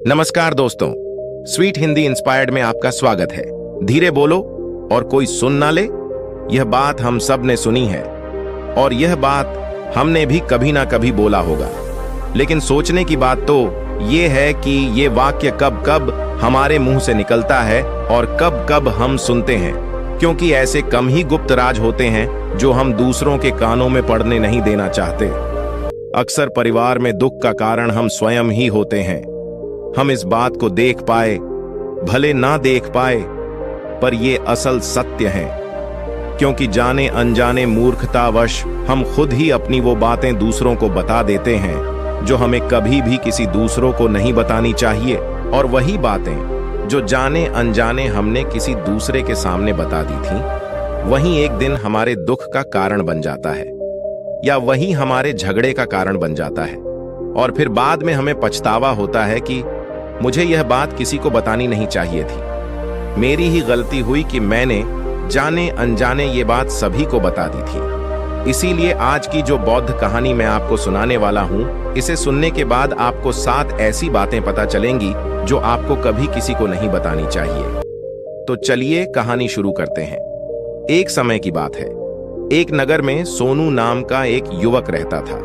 नमस्कार दोस्तों, sweet Hindi inspired में आपका स्वागत है। धीरे बोलो और कोई सुन ना ले, यह बात हम सब ने सुनी है और यह बात हमने भी कभी ना कभी बोला होगा। लेकिन सोचने की बात तो ये है कि ये वाक्य कब कब हमारे मुंह से निकलता है और कब कब हम सुनते हैं, क्योंकि ऐसे कम ही गुप्त राज होते हैं जो हम दूसरों के कानों में पड़ने नहीं देना चाहते। अक्सर परिवार में दुख का कारण हम स्वयं ही होते हैं। हम इस बात को देख पाए भले ना देख पाए, पर ये असल सत्य है, क्योंकि जाने अनजाने मूर्खतावश हम खुद ही अपनी वो बातें दूसरों को बता देते हैं जो हमें कभी भी किसी दूसरों को नहीं बतानी चाहिए। और वही बातें जो जाने अनजाने हमने किसी दूसरे के सामने बता दी थी, वही एक दिन हमारे दुख का कारण बन जाता है या वही हमारे झगड़े का कारण बन जाता है। और फिर बाद में हमें पछतावा होता है कि मुझे यह बात किसी को बतानी नहीं चाहिए थी। मेरी ही गलती हुई कि मैंने जाने अनजाने ये बात सभी को बता दी थी। इसीलिए आज की जो बौद्ध कहानी मैं आपको सुनाने वाला हूं, इसे सुनने के बाद आपको 7 ऐसी बातें पता चलेंगी जो आपको कभी किसी को नहीं बतानी चाहिए। तो चलिए कहानी शुरू करते हैं। एक समय की बात है। एक नगर में सोनू नाम का एक युवक रहता था।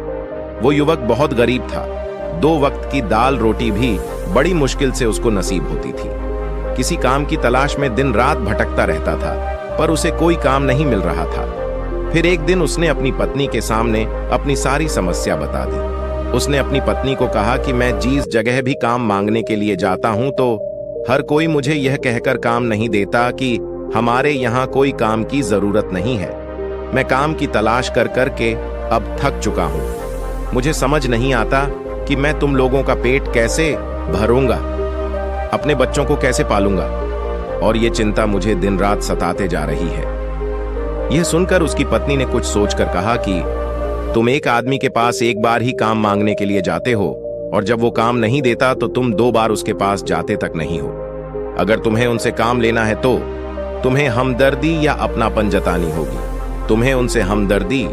वो युवक बहुत गरीब था। 2 वक्त की दाल रोटी भी बड़ी मुश्किल से उसको नसीब होती थी। किसी काम की तलाश में दिन रात भटकता रहता था, पर उसे कोई काम नहीं मिल रहा था। फिर एक दिन उसने अपनी पत्नी के सामने अपनी सारी समस्या बता दी। उसने अपनी पत्नी को कहा कि मैं जिस जगह भी काम मांगने के लिए जाता हूं तो हर कोई मुझे यह कहकर काम नहीं देता कि हमारे यहाँ कोई काम की जरूरत नहीं है। मैं काम की तलाश कर करके अब थक चुका हूं। मुझे समझ नहीं आता कि मैं तुम लोगों का पेट कैसे भरूंगा, अपने बच्चों को कैसे पालूंगा, और ये चिंता मुझे दिन रात सताते जा रही है। यह सुनकर उसकी पत्नी ने कुछ सोचकर कहा कि तुम एक आदमी के पास एक बार ही काम मांगने के लिए जाते हो, और जब वो काम नहीं देता तो तुम 2 बार उसके पास जाते तक नहीं हो। अगर तुम्हें उनसे काम लेना है तो तुम्हें हमदर्दी या अपनापन जतानी होगी। तुम्हें उनसे हमदर्दी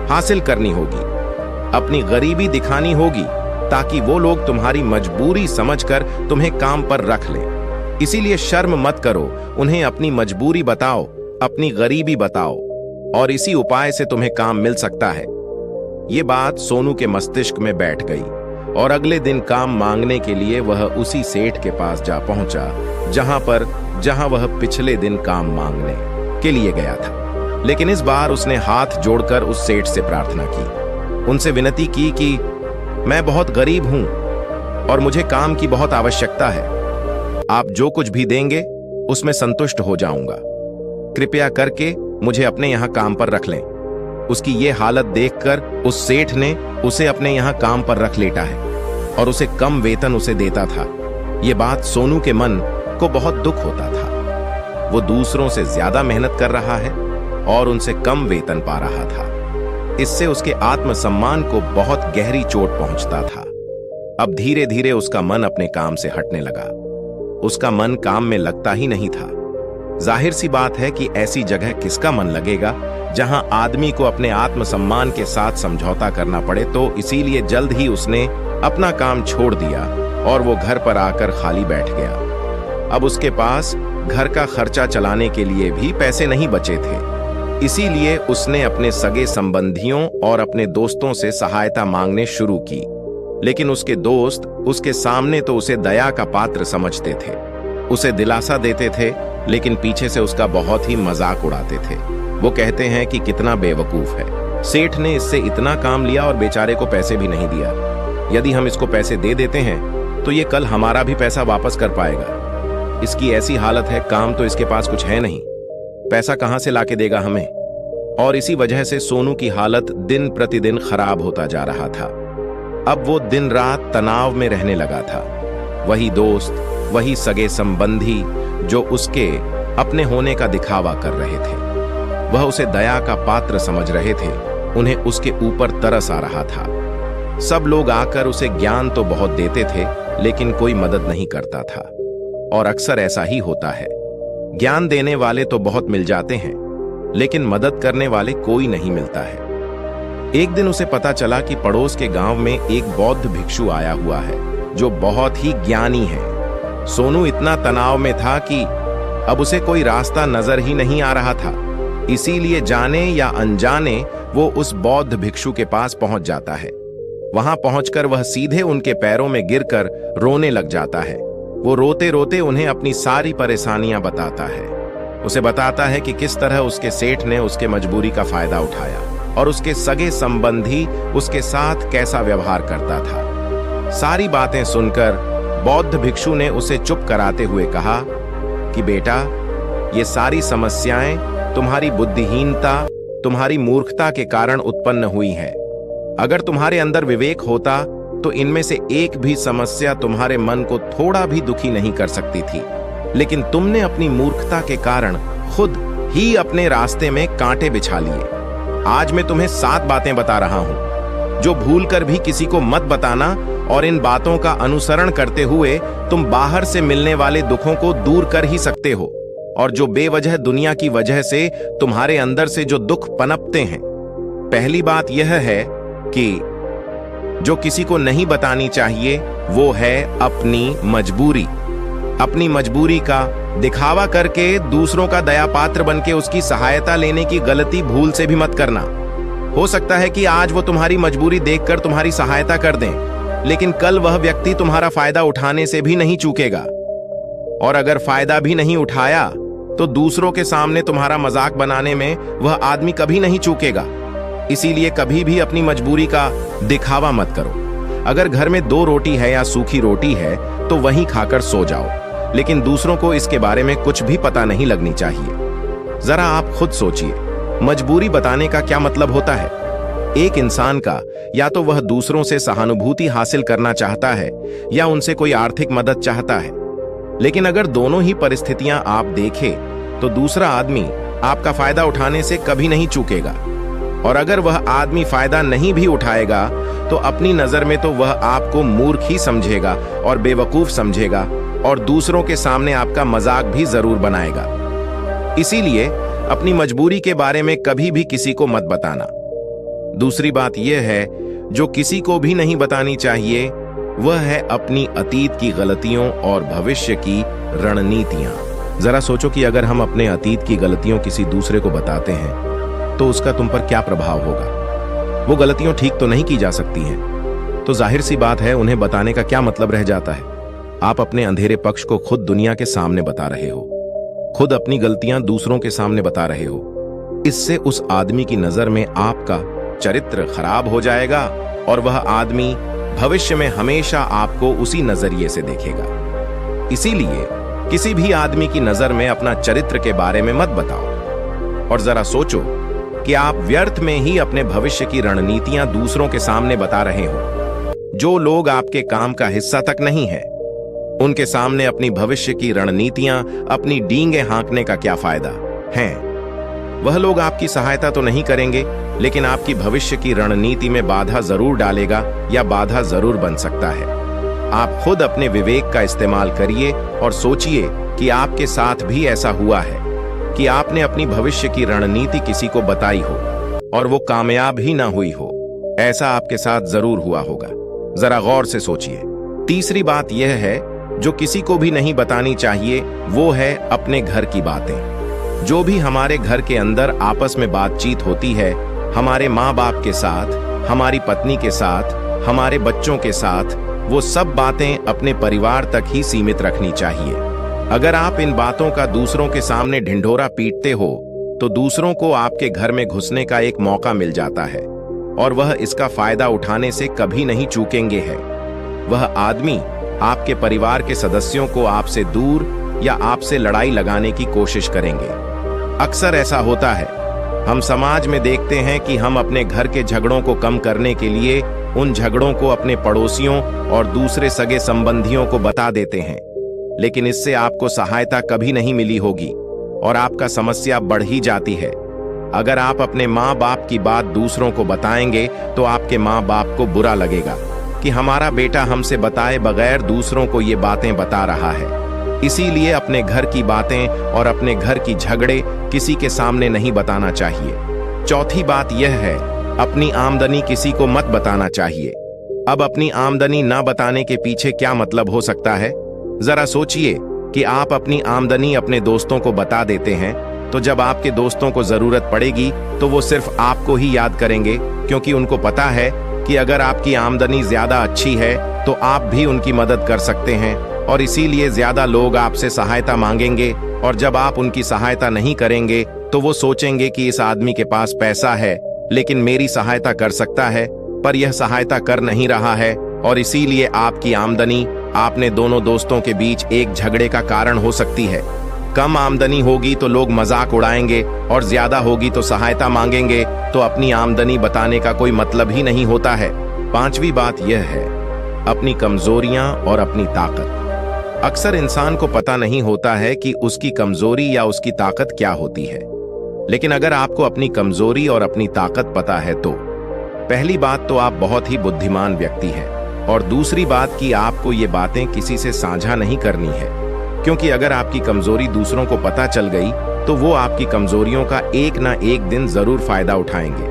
हासिल करनी होगी, अपनी गरीबी दिखानी होगी, ताकि वो लोग तुम्हारी मजबूरी समझकर तुम्हें काम पर रख लें। इसीलिए शर्म मत करो, उन्हें अपनी मजबूरी बताओ, अपनी गरीबी बताओ, और इसी उपाय से तुम्हें काम मिल सकता है। ये बात सोनू के मस्तिष्क में बैठ गई और अगले दिन काम मांगने के लिए वह उसी सेठ के पास जा पहुंचा जहां वह पिछले दिन काम मांगने के लिए गया था। लेकिन इस बार उसने हाथ जोड़कर उस सेठ से प्रार्थना की, उनसे विनती की कि मैं बहुत गरीब हूं और मुझे काम की बहुत आवश्यकता है। आप जो कुछ भी देंगे उसमें संतुष्ट हो जाऊंगा। कृपया करके मुझे अपने यहां काम पर रख लें। उसकी ये हालत देखकर उस सेठ ने उसे अपने यहां काम पर रख लेटा है और उसे कम वेतन उसे देता था। ये बात सोनू के मन को बहुत दुख होता था। वो दूसरों से ज्यादा मेहनत कर रहा है और उनसे कम वेतन पा रहा था। इससे उसके आत्मसम्मान को बहुत गहरी चोट पहुंचता था। अब धीरे धीरे उसका मन अपने काम से हटने लगा। उसका मन काम में लगता ही नहीं था। जाहिर सी बात है कि ऐसी जगह किसका मन लगेगा जहां आदमी को अपने आत्मसम्मान के साथ समझौता करना पड़े। तो इसीलिए जल्द ही उसने अपना काम छोड़ दिया और वो घर पर आकर खाली बैठ गया। अब उसके पास घर का खर्चा चलाने के लिए भी पैसे नहीं बचे थे। इसीलिए उसने अपने सगे संबंधियों और अपने दोस्तों से सहायता मांगने शुरू की। लेकिन उसके दोस्त उसके सामने तो उसे दया का पात्र समझते थे, उसे दिलासा देते थे, लेकिन पीछे से उसका बहुत ही मजाक उड़ाते थे। वो कहते हैं कि कितना बेवकूफ है, सेठ ने इससे इतना काम लिया और बेचारे को पैसे भी नहीं दिया। यदि हम इसको पैसे दे देते हैं तो ये कल हमारा भी पैसा वापस कर पाएगा। इसकी ऐसी हालत है, काम तो इसके पास कुछ है नहीं, पैसा कहां से लाके देगा हमें। और इसी वजह से सोनू की हालत दिन प्रतिदिन खराब होता जा रहा था। अब वो दिन रात तनाव में रहने लगा था। वही दोस्त, वही सगे संबंधी जो उसके अपने होने का दिखावा कर रहे थे, वह उसे दया का पात्र समझ रहे थे, उन्हें उसके ऊपर तरस आ रहा था। सब लोग आकर उसे ज्ञान तो बहुत देते थे, लेकिन कोई मदद नहीं करता था। और अक्सर ऐसा ही होता है, ज्ञान देने वाले तो बहुत मिल जाते हैं, लेकिन मदद करने वाले कोई नहीं मिलता है। एक दिन उसे पता चला कि पड़ोस के गांव में एक बौद्ध भिक्षु आया हुआ है, जो बहुत ही ज्ञानी है। सोनू इतना तनाव में था कि अब उसे कोई रास्ता नजर ही नहीं आ रहा था। इसीलिए जाने या अनजाने वो उस बौद्ध भिक्षु के पास पहुंच जाता है। वहां पहुंचकर वह सीधे उनके पैरों में गिरकर रोने लग जाता है। वो रोते रोते उन्हें अपनी सारी परेशानियां बताता है। उसे बताता है कि किस तरह उसके सेठ ने उसके मजबूरी का फायदा उठाया और उसके सगे संबंधी उसके साथ कैसा व्यवहार करता था। सारी बातें सुनकर बौद्ध भिक्षु ने उसे चुप कराते हुए कहा कि बेटा, ये सारी समस्याएं तुम्हारी बुद्धिहीनता, तुम्हारी मूर्खता के कारण उत्पन्न हुई है। अगर तुम्हारे अंदर विवेक होता तो इनमें से एक भी समस्या तुम्हारे मन को थोड़ा भी दुखी नहीं कर सकती थी, लेकिन तुमने अपनी मूर्खता के कारण खुद ही अपने रास्ते में कांटे बिछा लिए। आज मैं तुम्हें 7 बातें बता रहा हूं जो भूलकर भी किसी को मत बताना, और इन बातों का अनुसरण करते हुए तुम बाहर से मिलने वाले दुखों को दूर कर ही सकते हो, और जो बेवजह दुनिया की वजह से तुम्हारे अंदर से जो दुख पनपते हैं। पहली बात यह है कि जो किसी को नहीं बतानी चाहिए वो है अपनी मजबूरी। अपनी मजबूरी का दिखावा करके दूसरों का दया पात्र बनके उसकी सहायता लेने की गलती भूल से भी मत करना। हो सकता है कि आज वो तुम्हारी मजबूरी देखकर तुम्हारी सहायता कर दें, लेकिन कल वह व्यक्ति तुम्हारा फायदा उठाने से भी नहीं चूकेगा, और अगर फायदा भी नहीं उठाया तो दूसरों के सामने तुम्हारा मजाक बनाने में वह आदमी कभी नहीं चूकेगा। इसीलिए कभी भी अपनी मजबूरी का दिखावा मत करो। अगर घर में 2 रोटी है या सूखी रोटी है तो वहीं खाकर सो जाओ, लेकिन दूसरों को इसके बारे में कुछ भी पता नहीं लगनी चाहिए। जरा आप खुद सोचिए, मजबूरी बताने का क्या मतलब होता है। एक इंसान का या तो वह दूसरों से सहानुभूति हासिल करना चाहता है या उनसे कोई आर्थिक मदद चाहता है, लेकिन अगर दोनों ही परिस्थितियां आप देखें तो दूसरा आदमी आपका फायदा उठाने से कभी नहीं चूकेगा, और अगर वह आदमी फायदा नहीं भी उठाएगा तो अपनी नजर में तो वह आपको मूर्ख ही समझेगा और बेवकूफ समझेगा, और दूसरों के सामने आपका मजाक भी जरूर बनाएगा। इसीलिए अपनी मजबूरी के बारे में कभी भी किसी को मत बताना। दूसरी बात यह है जो किसी को भी नहीं बतानी चाहिए, वह है अपनी अतीत की गलतियों और भविष्य की रणनीतियां। जरा सोचो कि अगर हम अपने अतीत की गलतियों किसी दूसरे को बताते हैं तो उसका तुम पर क्या प्रभाव होगा। वो गलतियां ठीक तो नहीं की जा सकती हैं, तो जाहिर सी बात है उन्हें बताने का क्या मतलब रह जाता है। आप अपने अंधेरे पक्ष को खुद दुनिया के सामने बता रहे हो, खुद अपनी गलतियां दूसरों के सामने बता रहे हो। इससे उस आदमी की नजर में आपका चरित्र खराब हो जाएगा और वह आदमी भविष्य में हमेशा आपको उसी नजरिए से देखेगा। इसीलिए किसी भी आदमी की नजर में अपना चरित्र के बारे में मत बताओ, और जरा सोचो कि आप व्यर्थ में ही अपने भविष्य की रणनीतियां दूसरों के सामने बता रहे हो। जो लोग आपके काम का हिस्सा तक नहीं है, उनके सामने अपनी भविष्य की रणनीतियां, अपनी डींगे हाँकने का क्या फायदा है। वह लोग आपकी सहायता तो नहीं करेंगे, लेकिन आपकी भविष्य की रणनीति में बाधा जरूर डालेगा या बाधा जरूर बन सकता है। आप खुद अपने विवेक का इस्तेमाल करिए और सोचिए कि आपके साथ भी ऐसा हुआ है कि आपने अपनी भविष्य की रणनीति किसी को बताई हो और वो कामयाब ही ना हुई हो। ऐसा आपके साथ जरूर हुआ होगा। जरा गौर से सोचिए। तीसरी बात यह है जो किसी को भी नहीं बतानी चाहिए, वो है अपने घर की बातें। जो भी हमारे घर के अंदर आपस में बातचीत होती है, हमारे माँ बाप के साथ, हमारी पत्नी के साथ, हमारे बच्चों के साथ, वो सब बातें अपने परिवार तक ही सीमित रखनी चाहिए। अगर आप इन बातों का दूसरों के सामने ढिंढोरा पीटते हो तो दूसरों को आपके घर में घुसने का एक मौका मिल जाता है, और वह इसका फायदा उठाने से कभी नहीं चूकेंगे है। वह आदमी आपके परिवार के सदस्यों को आपसे दूर या आपसे लड़ाई लगाने की कोशिश करेंगे। अक्सर ऐसा होता है। हम समाज में देखते हैं कि हम अपने घर के झगड़ों को कम करने के लिए उन झगड़ों को अपने पड़ोसियों और दूसरे सगे संबंधियों को बता देते हैं, लेकिन इससे आपको सहायता कभी नहीं मिली होगी और आपका समस्या बढ़ ही जाती है। अगर आप अपने माँ बाप की बात दूसरों को बताएंगे तो आपके माँ बाप को बुरा लगेगा कि हमारा बेटा हमसे बताए बगैर दूसरों को ये बातें बता रहा है। इसीलिए अपने घर की बातें और अपने घर की झगड़े किसी के सामने नहीं बताना चाहिए। चौथी बात यह है, अपनी आमदनी किसी को मत बताना चाहिए। अब अपनी आमदनी ना बताने के पीछे क्या मतलब हो सकता है? जरा सोचिए कि आप अपनी आमदनी अपने दोस्तों को बता देते हैं, तो जब आपके दोस्तों को जरूरत पड़ेगी तो वो सिर्फ आपको ही याद करेंगे, क्योंकि उनको पता है कि अगर आपकी आमदनी ज्यादा अच्छी है तो आप भी उनकी मदद कर सकते हैं, और इसीलिए ज्यादा लोग आपसे सहायता मांगेंगे। और जब आप उनकी सहायता नहीं करेंगे तो वो सोचेंगे कि इस आदमी के पास पैसा है लेकिन मेरी सहायता कर सकता है, पर यह सहायता कर नहीं रहा है, और इसीलिए आपकी आमदनी आपने दोनों दोस्तों के बीच एक झगड़े का कारण हो सकती है। कम आमदनी होगी तो लोग मजाक उड़ाएंगे, और ज्यादा होगी तो सहायता मांगेंगे, तो अपनी आमदनी बताने का कोई मतलब ही नहीं होता है। पांचवी बात यह है, अपनी कमजोरियां और अपनी ताकत। अक्सर इंसान को पता नहीं होता है कि उसकी कमजोरी या उसकी ताकत क्या होती है, लेकिन अगर आपको अपनी कमजोरी और अपनी ताकत पता है तो पहली बात तो आप बहुत ही बुद्धिमान व्यक्ति हैं, और दूसरी बात कि आपको ये बातें किसी से साझा नहीं करनी है, क्योंकि अगर आपकी कमजोरी दूसरों को पता चल गई तो वो आपकी कमजोरियों का एक ना एक दिन जरूर फायदा उठाएंगे,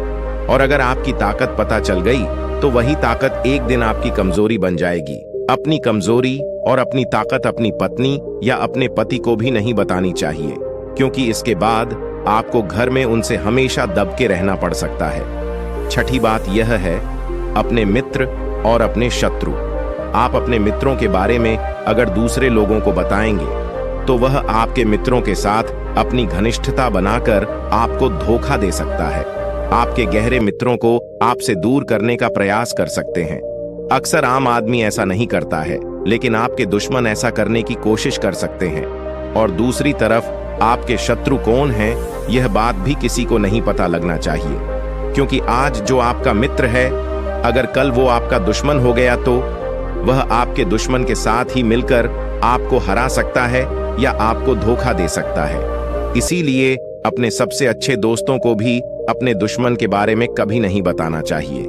और अगर आपकी ताकत पता चल गई तो वही ताकत एक दिन आपकी कमजोरी बन जाएगी। अपनी कमजोरी और अपनी ताकत अपनी पत्नी या अपने पति को भी नहीं बतानी चाहिए, क्योंकि इसके बाद आपको घर में उनसे हमेशा दब के रहना पड़ सकता है। छठी बात यह है, अपने मित्र और अपने शत्रु। आप अपने मित्रों के बारे में अगर दूसरे लोगों को बताएंगे तो वह आपके मित्रों के साथ अपनी घनिष्ठता बनाकर आपको धोखा दे सकता है। आपके गहरे मित्रों को आपसे दूर करने का प्रयास कर सकते हैं। अक्सर आम आदमी ऐसा नहीं करता है, लेकिन आपके दुश्मन ऐसा करने की कोशिश कर सकते हैं। और दूसरी तरफ आपके शत्रु कौन हैं, यह बात भी किसी को नहीं पता लगना चाहिए, क्योंकि आज जो आपका मित्र है, अगर कल वो आपका दुश्मन हो गया तो वह आपके दुश्मन के साथ ही मिलकर आपको हरा सकता है या आपको धोखा दे सकता है। इसीलिए अपने सबसे अच्छे दोस्तों को भी अपने दुश्मन के बारे में कभी नहीं बताना चाहिए।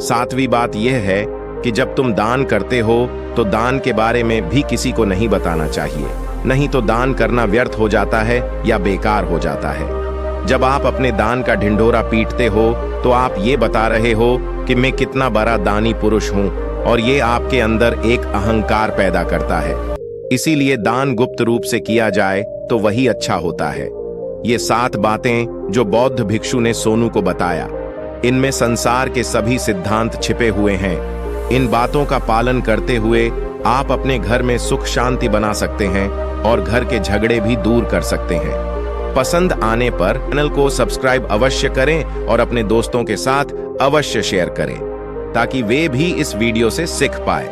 सातवीं बात यह है कि जब तुम दान करते हो तो दान के बारे में भी किसी को नहीं बताना चाहिए, नहीं तो दान करना व्यर्थ हो जाता है या बेकार हो जाता है। जब आप अपने दान का ढिंढोरा पीटते हो तो आप ये बता रहे हो कि मैं कितना बड़ा दानी पुरुष हूँ, और ये आपके अंदर एक अहंकार पैदा करता है। इसीलिए दान गुप्त रूप से किया जाए तो वही अच्छा होता है। ये 7 बातें जो बौद्ध भिक्षु ने सोनू को बताया, इनमें संसार के सभी सिद्धांत छिपे हुए हैं। इन बातों का पालन करते हुए आप अपने घर में सुख शांति बना सकते हैं और घर के झगड़े भी दूर कर सकते हैं। पसंद आने पर चैनल को सब्सक्राइब अवश्य करें और अपने दोस्तों के साथ अवश्य शेयर करें, ताकि वे भी इस वीडियो से सीख पाए।